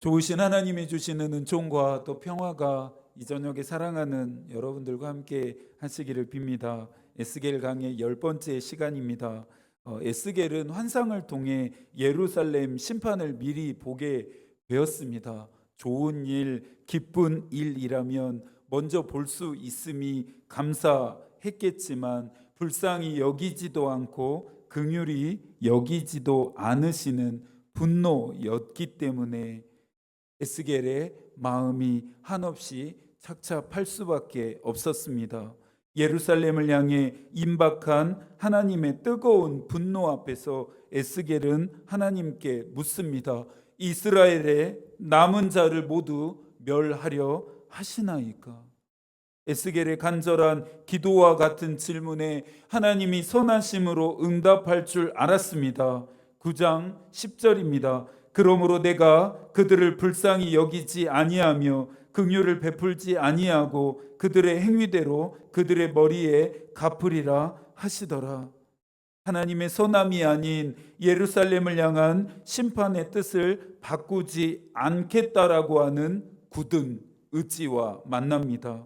좋으신 하나님이 주시는 은총과 또 평화가 이 저녁에 사랑하는 여러분들과 함께 하시기를 빕니다. 에스겔 강의 10번째 시간입니다. 에스겔은 환상을 통해 예루살렘 심판을 미리 보게 되었습니다. 좋은 일, 기쁜 일이라면 먼저 볼 수 있음이 감사했겠지만 불쌍히 여기지도 않고 긍휼히 여기지도 않으시는 분노였기 때문에 에스겔의 마음이 한없이 착잡할 수밖에 없었습니다. 예루살렘을 향해 임박한 하나님의 뜨거운 분노 앞에서 에스겔은 하나님께 묻습니다. 이스라엘의 남은 자를 모두 멸하려 하시나이까? 에스겔의 간절한 기도와 같은 질문에 하나님이 선하심으로 응답할 줄 알았습니다. 9장 10절입니다. 그러므로 내가 그들을 불쌍히 여기지 아니하며 긍휼을 베풀지 아니하고 그들의 행위대로 그들의 머리에 갚으리라 하시더라. 하나님의 선함이 아닌 예루살렘을 향한 심판의 뜻을 바꾸지 않겠다라고 하는 굳은 의지와 만납니다.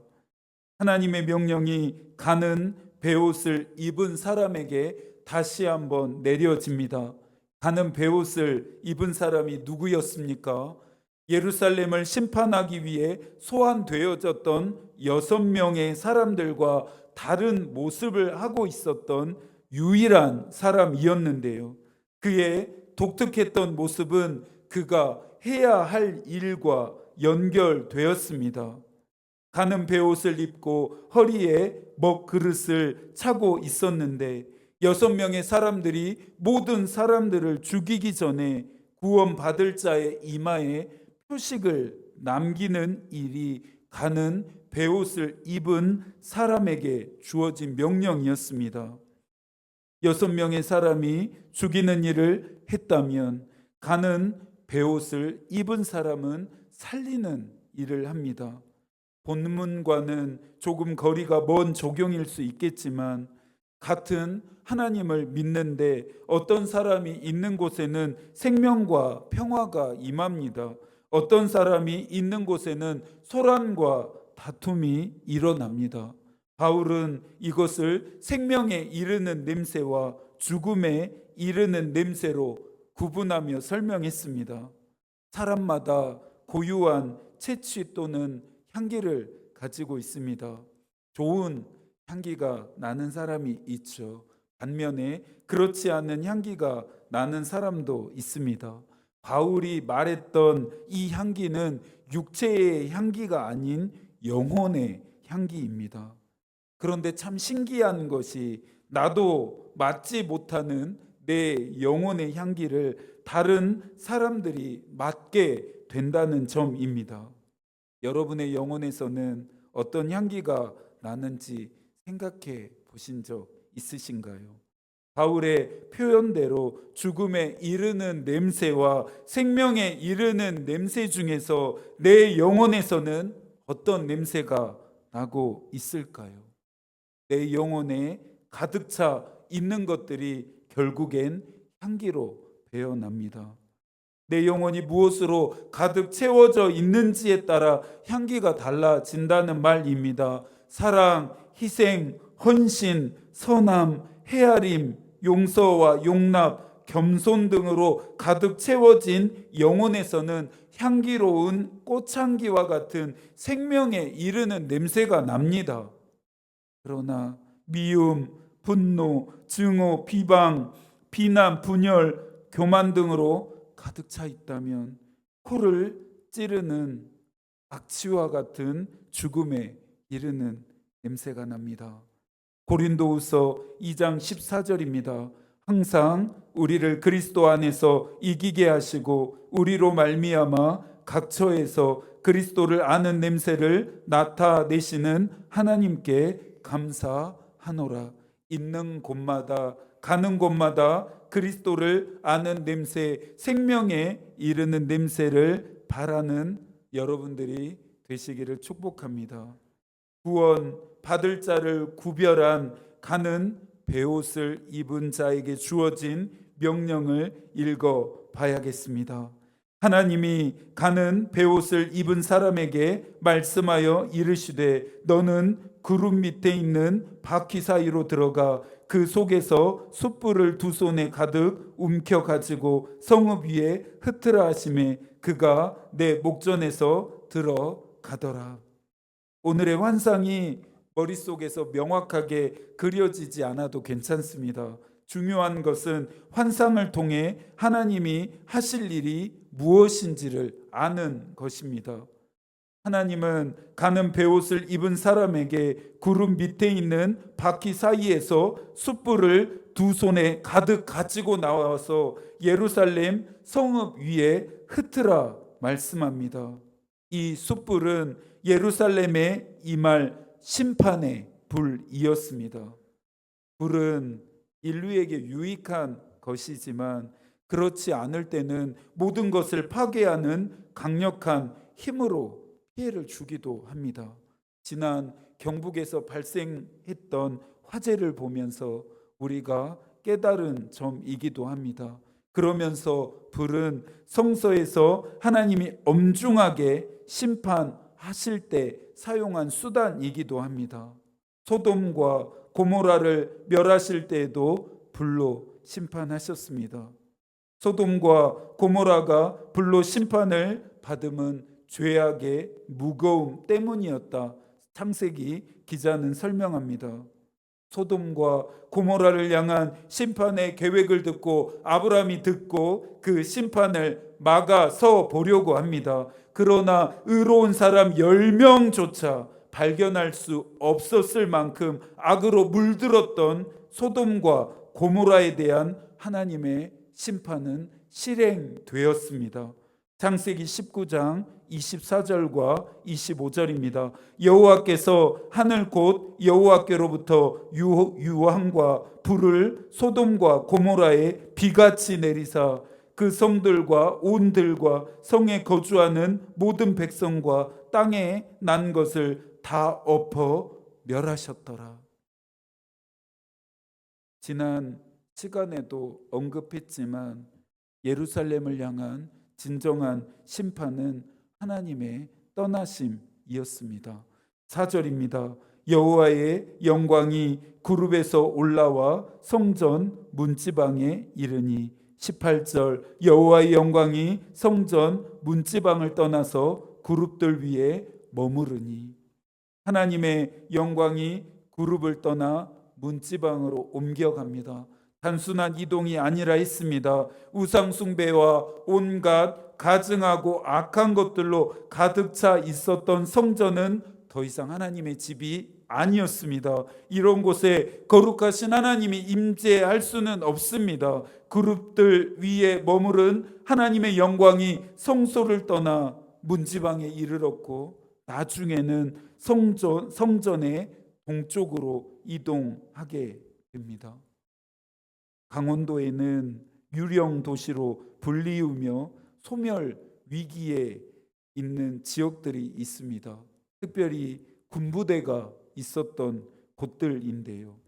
하나님의 명령이 가는 베옷을 입은 사람에게 다시 한번 내려집니다. 가는 베옷을 입은 사람이 누구였습니까? 예루살렘을 심판하기 위해 소환되어졌던 6명의 사람들과 다른 모습을 하고 있었던 유일한 사람이었는데요. 그의 독특했던 모습은 그가 해야 할 일과 연결되었습니다. 가는 베옷을 입고 허리에 먹그릇을 차고 있었는데 6명의 사람들이 모든 사람들을 죽이기 전에 구원받을 자의 이마에 표식을 남기는 일이 가는 베옷을 입은 사람에게 주어진 명령이었습니다. 6명의 사람이 죽이는 일을 했다면 가는 베옷을 입은 사람은 살리는 일을 합니다. 본문과는 조금 거리가 먼 적용일 수 있겠지만 같은 하나님을 믿는데 어떤 사람이 있는 곳에는 생명과 평화가 임합니다. 어떤 사람이 있는 곳에는 소란과 다툼이 일어납니다. 바울은 이것을 생명에 이르는 냄새와 죽음에 이르는 냄새로 구분하며 설명했습니다. 사람마다 고유한 채취 또는 향기를 가지고 있습니다. 좋은 향기가 나는 사람이 있죠. 반면에 그렇지 않은 향기가 나는 사람도 있습니다. 바울이 말했던 이 향기는 육체의 향기가 아닌 영혼의 향기입니다. 그런데 참 신기한 것이 나도 맡지 못하는 내 영혼의 향기를 다른 사람들이 맡게 된다는 점입니다. 여러분의 영혼에서는 어떤 향기가 나는지 생각해 보신 적 있으신가요? 바울의 표현대로 죽음에 이르는 냄새와 생명에 이르는 냄새 중에서 내 영혼에서는 어떤 냄새가 나고 있을까요? 내 영혼에 가득 차 있는 것들이 결국엔 향기로 배어납니다. 내 영혼이 무엇으로 가득 채워져 있는지에 따라 향기가 달라진다는 말입니다. 사랑, 희생, 헌신, 선함, 헤아림, 용서와 용납, 겸손 등으로 가득 채워진 영혼에서는 향기로운 꽃향기와 같은 생명에 이르는 냄새가 납니다. 그러나 미움, 분노, 증오, 비방, 비난, 분열, 교만 등으로 가득 차 있다면 코를 찌르는 악취와 같은 죽음에 이르는 냄새가 납니다. 고린도후서 2장 14절입니다. 항상 우리를 그리스도 안에서 이기게 하시고 우리로 말미암아 각 처에서 그리스도를 아는 냄새를 나타내시는 하나님께 감사하노라. 있는 곳마다 가는 곳마다 그리스도를 아는 냄새, 생명에 이르는 냄새를 바라는 여러분들이 되시기를 축복합니다. 구원 받을 자를 구별한 가는 베옷을 입은 자에게 주어진 명령을 읽어 봐야겠습니다. 하나님이 가는 베옷을 입은 사람에게 말씀하여 이르시되 너는 구름 밑에 있는 바퀴 사이로 들어가 그 속에서 숯불을 두 손에 가득 움켜 가지고 성읍 위에 흩으라 하시매 그가 내 목전에서 들어가더라. 오늘의 환상이 머릿속에서 명확하게 그려지지 않아도 괜찮습니다. 중요한 것은 환상을 통해 하나님이 하실 일이 무엇인지를 아는 것입니다. 하나님은 가는 베옷을 입은 사람에게 구름 밑에 있는 바퀴 사이에서 숯불을 두 손에 가득 가지고 나와서 예루살렘 성읍 위에 흩으라 말씀합니다. 이 숯불은 예루살렘에 임할 심판의 불이었습니다. 불은 인류에게 유익한 것이지만 그렇지 않을 때는 모든 것을 파괴하는 강력한 힘으로 피해를 주기도 합니다. 지난 경북에서 발생했던 화재를 보면서 우리가 깨달은 점이기도 합니다. 그러면서 불은 성서에서 하나님이 엄중하게 심판하실 때 사용한 수단이기도 합니다. 소돔과 고모라를 멸하실 때에도 불로 심판하셨습니다. 소돔과 고모라가 불로 심판을 받음은 죄악의 무거움 때문이었다. 창세기 기자는 설명합니다. 소돔과 고모라를 향한 심판의 계획을 듣고 아브라함이 듣고 그 심판을 막아서 보려고 합니다. 그러나 의로운 사람 10명조차 발견할 수 없었을 만큼 악으로 물들었던 소돔과 고모라에 대한 하나님의 심판은 실행되었습니다. 창세기 19장 24절과 25절입니다. 여호와께서 하늘 곧 여호와께로부터 유황과 불을 소돔과 고모라에 비같이 내리사 그 성들과 온 들과 성에 거주하는 모든 백성과 땅에 난 것을 다 엎어 멸하셨더라. 지난 시간에도 언급했지만 예루살렘을 향한 진정한 심판은 하나님의 떠나심이었습니다. 4절입니다. 여호와의 영광이 구룹에서 올라와 성전 문지방에 이르니 18절 여호와의 영광이 성전 문지방을 떠나서 구룹들 위에 머무르니 하나님의 영광이 구룹을 떠나 문지방으로 옮겨갑니다. 단순한 이동이 아니라 했습니다. 우상 숭배와 온갖 가증하고 악한 것들로 가득 차 있었던 성전은 더 이상 하나님의 집이 아니었습니다. 이런 곳에 거룩하신 하나님이 임재할 수는 없습니다. 그룹들 위에 머무른 하나님의 영광이 성소를 떠나 문지방에 이르렀고 나중에는 성전의 동쪽으로 이동하게 됩니다. 강원도에는 유령 도시로 불리우며 소멸 위기에 있는 지역들이 있습니다. 특별히 군부대가 있었던 곳들인데요.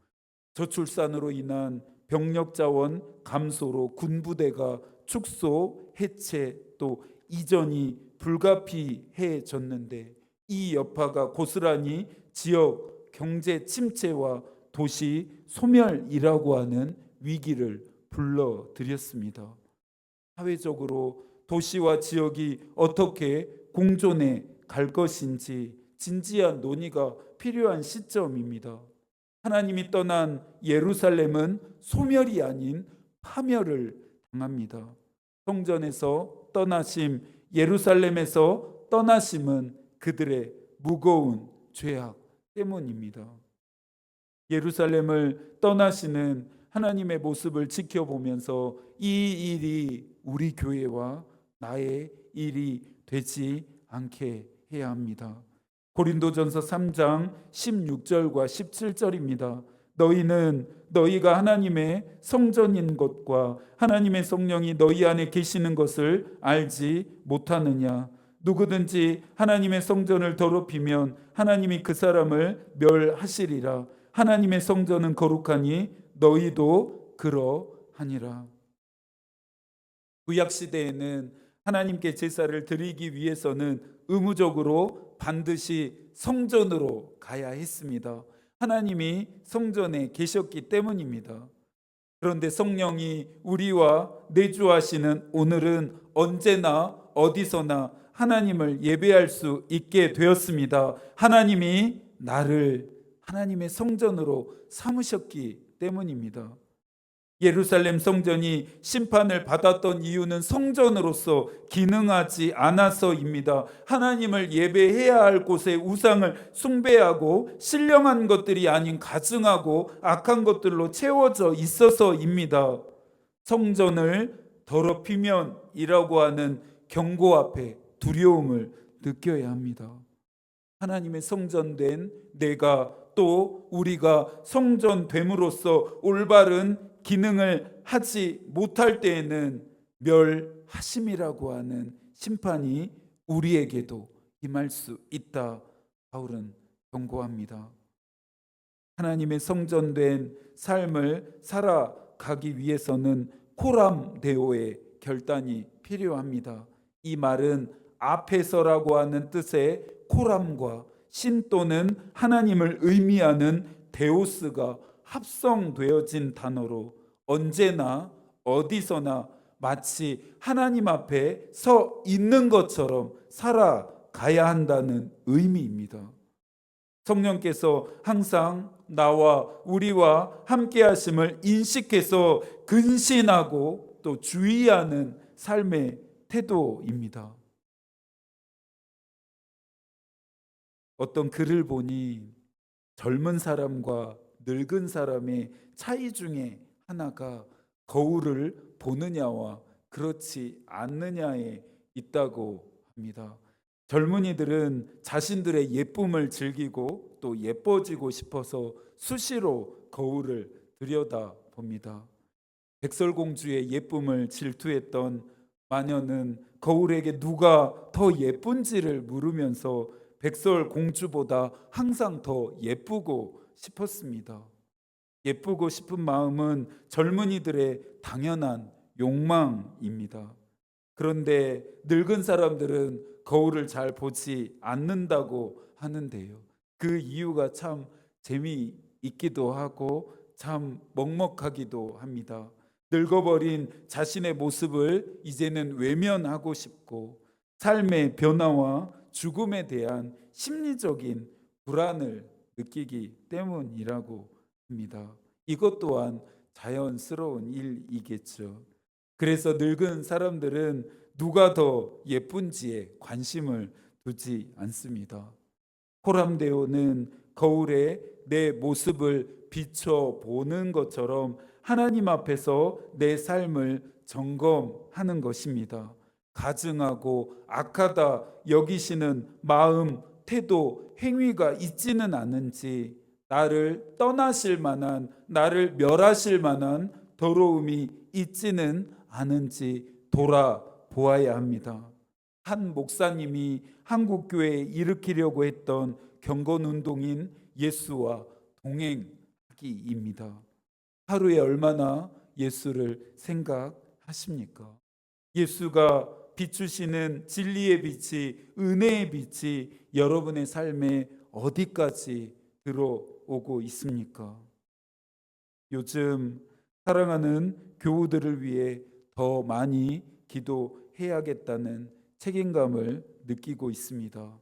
저출산으로 인한 병력 자원 감소로 군부대가 축소, 해체 또 이전이 불가피해졌는데 이 여파가 고스란히 지역 경제 침체와 도시 소멸이라고 하는 위기를 불러들였습니다. 사회적으로 도시와 지역이 어떻게 공존해 갈 것인지 진지한 논의가 필요한 시점입니다. 하나님이 떠난 예루살렘은 소멸이 아닌 파멸을 당합니다. 성전에서 떠나심, 예루살렘에서 떠나심은 그들의 무거운 죄악 때문입니다. 예루살렘을 떠나시는 하나님의 모습을 지켜보면서 이 일이 우리 교회와 나의 일이 되지 않게 해야 합니다. 고린도전서 3장 16절과 17절입니다. 너희는 너희가 하나님의 성전인 것과 하나님의 성령이 너희 안에 계시는 것을 알지 못하느냐? 누구든지 하나님의 성전을 더럽히면 하나님이 그 사람을 멸하시리라. 하나님의 성전은 거룩하니 너희도 그러하니라. 구약 시대에는 하나님께 제사를 드리기 위해서는 의무적으로 반드시 성전으로 가야 했습니다. 하나님이 성전에 계셨기 때문입니다. 그런데 성령이 우리와 내주하시는 오늘은 언제나 어디서나 하나님을 예배할 수 있게 되었습니다. 하나님이 나를 하나님의 성전으로 삼으셨기 때문입니다. 예루살렘 성전이 심판을 받았던 이유는 성전으로서 기능하지 않아서입니다. 하나님을 예배해야 할 곳에 우상을 숭배하고 신령한 것들이 아닌 가증하고 악한 것들로 채워져 있어서입니다. 성전을 더럽히면이라고 하는 경고 앞에 두려움을 느껴야 합니다. 하나님의 성전된 내가 또 우리가 성전됨으로써 올바른 기능을 하지 못할 때에는 멸하심이라고 하는 심판이 우리에게도 임할 수 있다. 바울은 경고합니다. 하나님의 성전된 삶을 살아가기 위해서는 코람데오의 결단이 필요합니다. 이 말은 앞에서라고 하는 뜻의 코람과 신 또는 하나님을 의미하는 데오스가 합성되어진 단어로 언제나 어디서나 마치 하나님 앞에 서 있는 것처럼 살아가야 한다는 의미입니다. 성령께서 항상 나와 우리와 함께 하심을 인식해서 근신하고 또 주의하는 삶의 태도입니다. 어떤 글을 보니 젊은 사람과 늙은 사람의 차이 중에 하나가 거울을 보느냐와 그렇지 않느냐에 있다고 합니다. 젊은이들은 자신들의 예쁨을 즐기고 또 예뻐지고 싶어서 수시로 거울을 들여다봅니다. 백설공주의 예쁨을 질투했던 마녀는 거울에게 누가 더 예쁜지를 물으면서 백설공주보다 항상 더 예쁘고 싶었습니다. 예쁘고 싶은 마음은 젊은이들의 당연한 욕망입니다. 그런데 늙은 사람들은 거울을 잘 보지 않는다고 하는데요. 그 이유가 참 재미있기도 하고 참 먹먹하기도 합니다. 늙어버린 자신의 모습을 이제는 외면하고 싶고 삶의 변화와 죽음에 대한 심리적인 불안을 느끼기 때문이라고 합니다. 이것 또한 자연스러운 일이겠죠. 그래서 늙은 사람들은 누가 더 예쁜지에 관심을 두지 않습니다. 코람데오는 거울에 내 모습을 비춰보는 것처럼 하나님 앞에서 내 삶을 점검하는 것입니다. 가증하고 악하다 여기시는 마음, 태도, 행위가 있지는 않은지, 나를 떠나실 만한, 나를 멸하실 만한 더러움이 있지는 않은지 돌아보아야 합니다. 한 목사님이 한국 교회에 일으키려고 했던 경건 운동인 예수와 동행하기입니다. 하루에 얼마나 예수를 생각하십니까? 예수가 비추시는 진리의 빛이, 은혜의 빛이 여러분의 삶에 어디까지 들어오고 있습니까? 요즘 사랑하는 교우들을 위해 더 많이 기도해야겠다는 책임감을 느끼고 있습니다.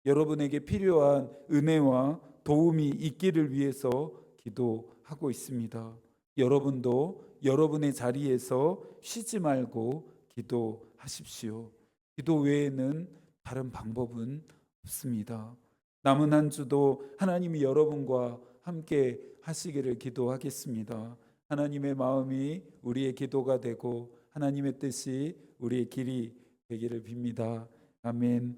여러분에게 필요한 은혜와 도움이 있기를 위해서 기도하고 있습니다. 여러분도 여러분의 자리에서 쉬지 말고 기도하십시오. 기도 외에는 다른 방법은 없습니다. 남은 한 주도 하나님이 여러분과 함께 하시기를 기도하겠습니다. 하나님의 마음이 우리의 기도가 되고 하나님의 뜻이 우리의 길이 되기를 빕니다. 아멘.